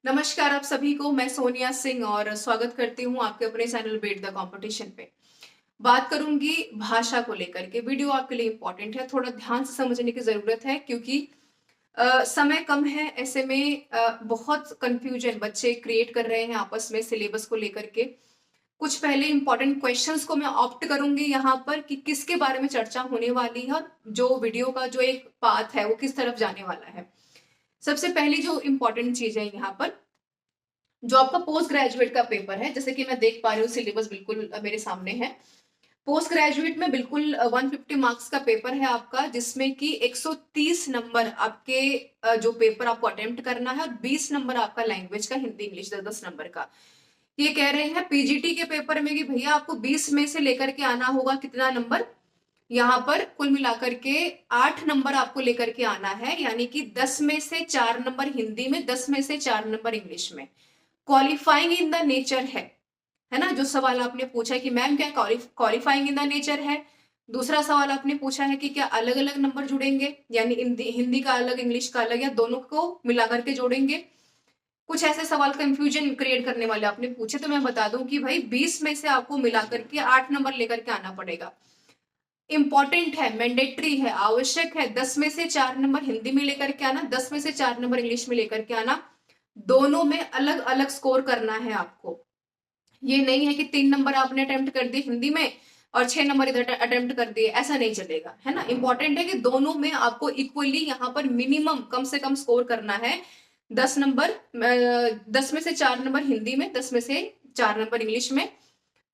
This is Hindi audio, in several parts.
नमस्कार आप सभी को। मैं सोनिया सिंह और स्वागत करती हूँ आपके अपने चैनल बीट द कंपटीशन पे। बात करूंगी भाषा को लेकर के। वीडियो आपके लिए इंपॉर्टेंट है, थोड़ा ध्यान से समझने की जरूरत है क्योंकि समय कम है। ऐसे में बहुत कंफ्यूजन बच्चे क्रिएट कर रहे हैं आपस में सिलेबस को लेकर के। कुछ पहले इंपॉर्टेंट क्वेश्चंस को मैं ऑप्ट करूंगी यहाँ पर कि किसके बारे में चर्चा होने वाली है और जो वीडियो का जो एक पाथ है वो किस तरफ जाने वाला है। सबसे पहली जो इंपॉर्टेंट चीज है यहाँ पर, जो आपका पोस्ट ग्रेजुएट का पेपर है, जैसे कि मैं देख पा रही हूँ सिलेबस बिल्कुल मेरे सामने है। पोस्ट ग्रेजुएट में बिल्कुल 150 मार्क्स का पेपर है आपका, जिसमें कि 130 नंबर आपके जो पेपर आपको अटेम्प्ट करना है और 20 नंबर आपका लैंग्वेज का, हिंदी इंग्लिश 10 नंबर का। ये कह रहे हैं पीजीटी के पेपर में कि भैया आपको 20 में से लेकर के आना होगा कितना नंबर, यहाँ पर कुल मिलाकर के 8 नंबर आपको लेकर के आना है, यानी कि 10 में से 4 नंबर हिंदी में, 10 में से 4 नंबर इंग्लिश में। क्वालिफाइंग इन द नेचर है ना। जो सवाल आपने पूछा है कि मैम क्या क्वालिफाइंग इन द नेचर है। दूसरा सवाल आपने पूछा है कि क्या अलग अलग नंबर जुड़ेंगे, यानी हिंदी का अलग इंग्लिश का अलग, या दोनों को मिला करके जोड़ेंगे। कुछ ऐसे सवाल कंफ्यूजन क्रिएट करने वाले आपने पूछे, तो मैं बता दूं कि भाई 20 में से आपको मिला करके 8 नंबर लेकर के आना पड़ेगा। इंपॉर्टेंट है, मैंडेटरी है, आवश्यक है। 10 में से 4 नंबर हिंदी में लेकर के आना, 10 में से 4 नंबर इंग्लिश में लेकर के आना। दोनों में अलग अलग स्कोर करना है आपको। ये नहीं है कि 3 नंबर आपने अटेम्प्ट कर दिए हिंदी में और 6 नंबर इधर अटेम्प्ट कर दिए, ऐसा नहीं चलेगा, है ना। इंपॉर्टेंट है कि दोनों में आपको इक्वली यहाँ पर मिनिमम कम से कम स्कोर करना है। 10 नंबर, 10 में से 4 नंबर हिंदी में, 10 में से 4 नंबर इंग्लिश में।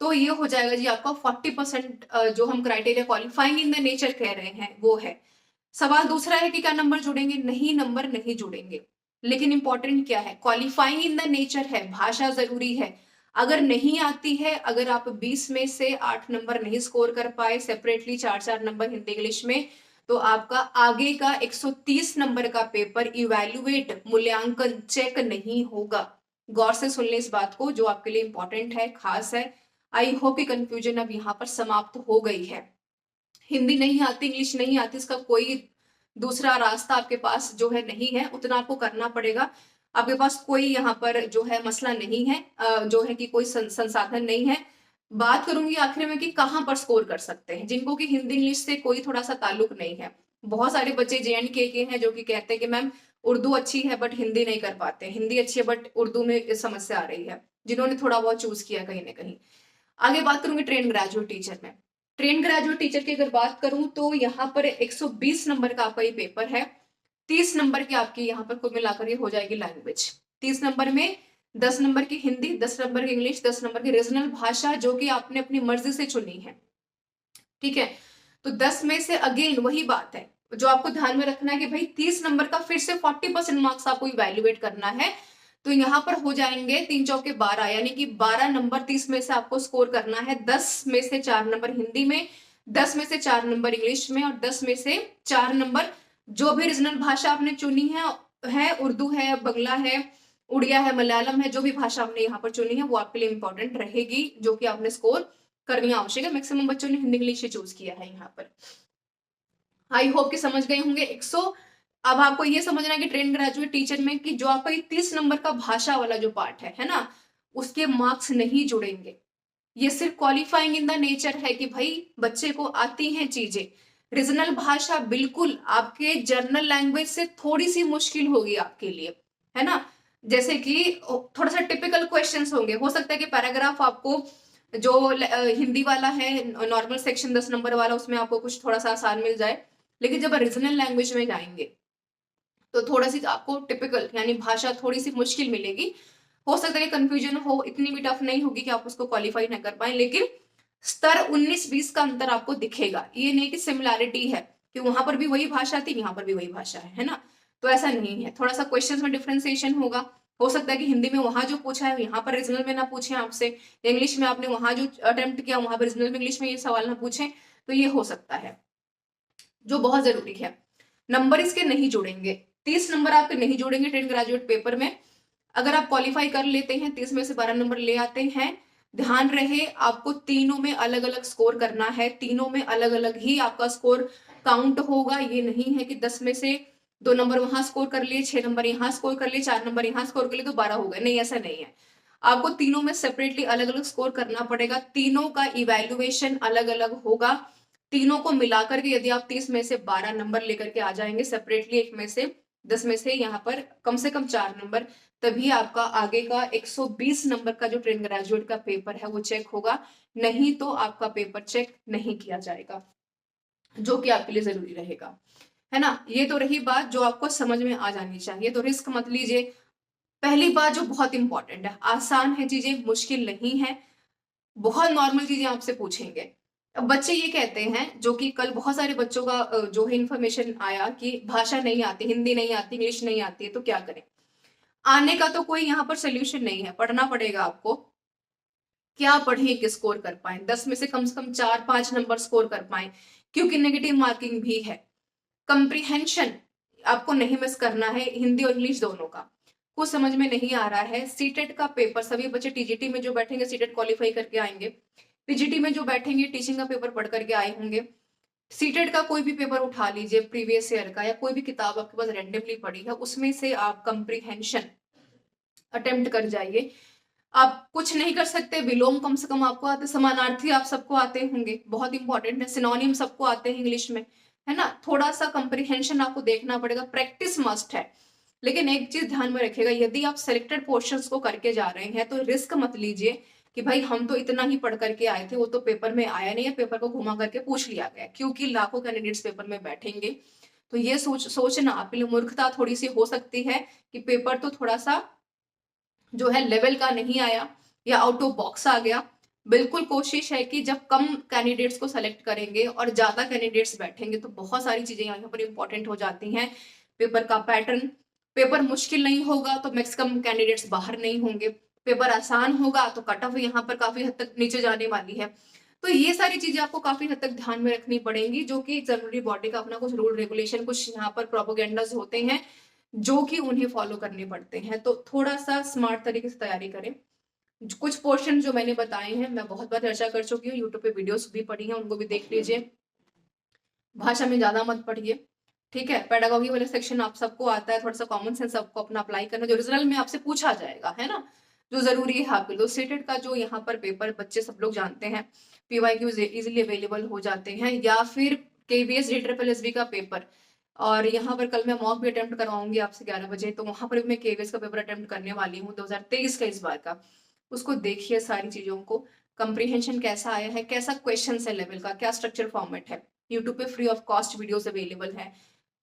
तो ये हो जाएगा जी आपका 40%। जो हम criteria qualifying in the nature कह रहे हैं वो है। सवाल दूसरा है कि क्या नंबर जुड़ेंगे, नहीं नंबर नहीं जुड़ेंगे। लेकिन इंपॉर्टेंट क्या है, क्वालिफाइंग इन द नेचर है, भाषा जरूरी है। अगर नहीं आती है, अगर आप 20 में से 8 नंबर नहीं स्कोर कर पाए सेपरेटली, 4-4 नंबर हिंदी इंग्लिश में, तो आपका आगे का 130 नंबर का पेपर इवैल्यूएट, मूल्यांकन, चेक नहीं होगा। गौर से सुन ले इस बात को, जो आपके लिए इंपॉर्टेंट है, खास है। आई होप कि कंफ्यूजन अब यहाँ पर समाप्त हो गई है। हिंदी नहीं आती, इंग्लिश नहीं आती, इसका कोई दूसरा रास्ता आपके पास जो है नहीं है, उतना आपको करना पड़ेगा। आपके पास कोई यहाँ पर जो है मसला नहीं है, जो है कि कोई संसाधन नहीं है। बात करूंगी आखिर में कि कहाँ पर स्कोर कर सकते हैं जिनको कि हिंदी इंग्लिश से कोई थोड़ा सा ताल्लुक नहीं है। बहुत सारे बच्चे JNK के हैं जो कि कहते हैं कि मैम उर्दू अच्छी है बट हिंदी नहीं कर पाते, हिंदी अच्छी है बट उर्दू में समस्या आ रही है, जिन्होंने थोड़ा बहुत चूज किया कहीं ना कहीं। आगे बात करूंगी ट्रेन ग्रेजुएट टीचर में। ट्रेन ग्रेजुएट टीचर की अगर बात करूं तो यहाँ पर 120 नंबर का आपका ये पेपर है। 30 नंबर की आपकी यहाँ पर कुल मिलाकर ये हो जाएगी लैंग्वेज। 30 नंबर में 10 नंबर की हिंदी, 10 नंबर की इंग्लिश, 10 नंबर की रीजनल भाषा जो कि आपने अपनी मर्जी से चुनी है, ठीक है। तो 10 में से अगेन वही बात है, जो आपको ध्यान में रखना है कि भाई 30 नंबर का फिर से 40% मार्क्स आपको इवेल्युएट करना है। तो यहाँ पर हो जाएंगे 3 चौके 12, यानी कि 12 नंबर 30 में से आपको स्कोर करना है। 10 में से 4 नंबर हिंदी में, 10 में से 4 नंबर इंग्लिश में और 10 में से 4 नंबर जो भी रीजनल भाषा आपने चुनी है उर्दू है, बंगला है, उड़िया है, मलयालम है, जो भी भाषा आपने यहाँ पर चुनी है वो आपके लिए इंपॉर्टेंट रहेगी, जो कि आपने स्कोर करनी आवश्यक है। मैक्सिमम बच्चों ने हिंदी इंग्लिश चूज किया है यहाँ पर। आई होप कि समझ गए होंगे। 100 अब आपको ये समझना है कि ट्रेन ग्रेजुएट टीचर में कि जो आपका 30 नंबर का भाषा वाला जो पार्ट है ना, उसके मार्क्स नहीं जुड़ेंगे। ये सिर्फ क्वालिफाइंग इन द नेचर है कि भाई बच्चे को आती हैं चीजें। रीजनल भाषा बिल्कुल आपके जर्नल लैंग्वेज से थोड़ी सी मुश्किल होगी आपके लिए, है ना। जैसे कि थोड़ा सा टिपिकल क्वेश्चंस होंगे, हो सकता है कि पैराग्राफ आपको जो हिंदी वाला है नॉर्मल सेक्शन 10 नंबर वाला, उसमें आपको कुछ थोड़ा सा आसान मिल जाए। लेकिन जब रीजनल लैंग्वेज में जाएंगे तो थोड़ा सी आपको टिपिकल यानी भाषा थोड़ी सी मुश्किल मिलेगी। हो सकता है कंफ्यूजन हो, इतनी भी टफ नहीं होगी कि आप उसको क्वालिफाई ना कर पाए, लेकिन स्तर 19-20 का अंतर आपको दिखेगा। ये नहीं कि सिमिलैरिटी है कि वहां पर भी वही भाषा थी, यहाँ पर भी वही भाषा है ना। तो ऐसा नहीं है, थोड़ा सा क्वेश्चंस में डिफ्रेंसिएशन होगा। हो सकता है कि हिंदी में वहां जो पूछा है यहाँ पर रीजनल में ना पूछे आपसे, इंग्लिश में आपने वहां जो अटेम्प्ट किया वहां पर रीजनल में इंग्लिश में ये सवाल ना पूछे, तो ये हो सकता है। जो बहुत जरूरी है, नंबर इसके नहीं जुड़ेंगे। 30 नंबर आपके नहीं जुड़ेंगे ट्रेन ग्रेजुएट पेपर में। अगर आप क्वालिफाई कर लेते हैं, 30 में से 12 नंबर ले आते हैं, ध्यान रहे आपको तीनों में अलग अलग स्कोर करना है। तीनों में अलग अलग ही आपका स्कोर काउंट होगा। ये नहीं है कि 10 में से 2 नंबर वहां स्कोर कर लिए, 6 नंबर यहाँ स्कोर कर लिए, 4 नंबर यहाँ स्कोर कर लिए तो 12 हो गए। नहीं, ऐसा नहीं है। आपको तीनों में सेपरेटली अलग अलग स्कोर करना पड़ेगा, तीनों का इवैल्यूएशन अलग अलग होगा। तीनों को मिलाकर के यदि आप 30 में से 12 नंबर लेकर के आ जाएंगे सेपरेटली, एक में से 10 में से यहाँ पर कम से कम 4 नंबर, तभी आपका आगे का 120 नंबर का जो ट्रेन ग्रेजुएट का पेपर है वो चेक होगा। नहीं तो आपका पेपर चेक नहीं किया जाएगा, जो कि आपके लिए जरूरी रहेगा, है ना। ये तो रही बात जो आपको समझ में आ जानी चाहिए। तो रिस्क मत लीजिए। पहली बात जो बहुत इंपॉर्टेंट है, आसान है चीजें, मुश्किल नहीं है। बहुत नॉर्मल चीजें आपसे पूछेंगे। अब बच्चे ये कहते हैं, जो कि कल बहुत सारे बच्चों का जो है इन्फॉर्मेशन आया कि भाषा नहीं आती, हिंदी नहीं आती, इंग्लिश नहीं आती है, तो क्या करें। आने का तो कोई यहाँ पर सोल्यूशन नहीं है, पढ़ना पड़ेगा आपको। क्या पढ़े कि स्कोर कर पाए, 10 में से कम 4-5 नंबर स्कोर कर पाए, क्योंकि नेगेटिव मार्किंग भी है। कंप्रीहेंशन आपको नहीं मिस करना है, हिंदी और इंग्लिश दोनों का। कुछ समझ में नहीं आ रहा है, सीटेट का पेपर, सभी बच्चे टीजीटी में जो बैठेंगे सीटेट क्वालिफाई करके आएंगे, पीजीटी में जो बैठेंगे टीचिंग का पेपर पढ़ करके आए होंगे। सीटेट का कोई भी पेपर उठा लीजिए प्रीवियस ईयर का, या कोई भी किताब आपके पास रैंडमली पड़ी है, उसमें से आप कंप्रीहेंशन अटेम्प्ट कर जाइए। आप कुछ नहीं कर सकते, विलोम कम से कम आपको आते, समानार्थी आप सबको आते होंगे, बहुत इंपॉर्टेंट है, सिनोनिम सबको आते हैं इंग्लिश में, है ना। थोड़ा सा कंप्रीहेंशन आपको देखना पड़ेगा, प्रैक्टिस मस्ट है। लेकिन एक चीज ध्यान में रखिएगा, यदि आप सिलेक्टेड पोर्शंस को करके जा रहे हैं तो रिस्क मत लीजिए कि भाई हम तो इतना ही पढ़ करके आए थे, वो तो पेपर में आया नहीं है, पेपर को घुमा करके पूछ लिया गया, क्योंकि लाखों कैंडिडेट्स पेपर में बैठेंगे। तो ये सोचना आपके लिए मूर्खता थोड़ी सी हो सकती है कि पेपर तो थोड़ा सा जो है लेवल का नहीं आया या आउट ऑफ बॉक्स आ गया। बिल्कुल कोशिश है कि जब कम कैंडिडेट्स को सेलेक्ट करेंगे और ज्यादा कैंडिडेट्स बैठेंगे तो बहुत सारी चीजें यहाँ पर इंपॉर्टेंट हो जाती हैं। पेपर का पैटर्न, पेपर मुश्किल नहीं होगा तो मैक्सिमम कैंडिडेट्स बाहर नहीं होंगे, पेपर आसान होगा तो कट ऑफ यहाँ पर काफी हद तक नीचे जाने वाली है। तो ये सारी चीजें आपको काफी हद तक ध्यान में रखनी पड़ेंगी, जो कि जरूरी बॉडी का अपना कुछ रूल रेगुलेशन, कुछ यहाँ पर प्रोपोगेंडास होते हैं जो कि उन्हें फॉलो करने पड़ते हैं। तो थोड़ा सा स्मार्ट तरीके से तैयारी करें। कुछ पोर्शन जो मैंने बताए हैं मैं बहुत बार चर्चा कर चुकी हूँ, यूट्यूब पे वीडियोस भी पड़ी हैं, उनको भी देख लीजिए। भाषा में ज्यादा मत पढ़िए, ठीक है। पेडागोगी वाले सेक्शन आप सबको आता है, थोड़ा सा कॉमन सेंस आपको अपना अप्लाई करना, जो रिजल्ट में आपसे पूछा जाएगा, है ना, जो जरूरी है आपके लिए। स्टेटेड का जो यहाँ पर पेपर बच्चे सब लोग जानते हैं, पीवाईक्यू इजिली अवेलेबल हो जाते हैं, या फिर केवीएस DSSB का पेपर। और यहाँ पर कल मैं मॉक भी अटेम्प्ट करवाऊंगी आपसे 11 बजे, तो वहां पर भी मैं केवीएस का पेपर अटेम्प्ट करने वाली हूँ 2023 का, इस बार का। उसको देखिए सारी चीजों को, कंप्रीहेंशन कैसा आया है, कैसा क्वेश्चन है लेवल का, क्या स्ट्रक्चर फॉर्मेट है। यूट्यूब पे free of cost videos available है,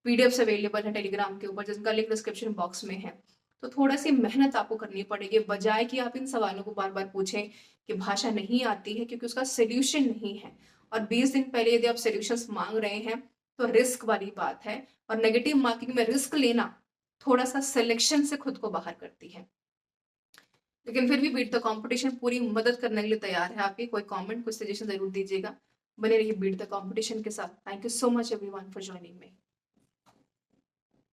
पीडीएफ अवेलेबल है टेलीग्राम के ऊपर, जिनका लिंक डिस्क्रिप्शन बॉक्स में है। तो थोड़ा सी मेहनत आपको करनी पड़ेगी, बजाय कि आप इन सवालों को बार बार पूछें कि भाषा नहीं आती है, क्योंकि उसका सोल्यूशन नहीं है। और 20 दिन पहले यदि आप सोल्यूशंस मांग रहे हैं तो रिस्क वाली बात है। और नेगेटिव मार्किंग में रिस्क लेना थोड़ा सा सिलेक्शन से खुद को बाहर करती है। लेकिन फिर भी बीट द कंपटीशन पूरी मदद करने के लिए तैयार है आपकी। कोई कमेंट, कुछ सजेशन जरूर दीजिएगा। बने रहिए बीट द कंपटीशन के साथ। Thank you so much everyone for joining me.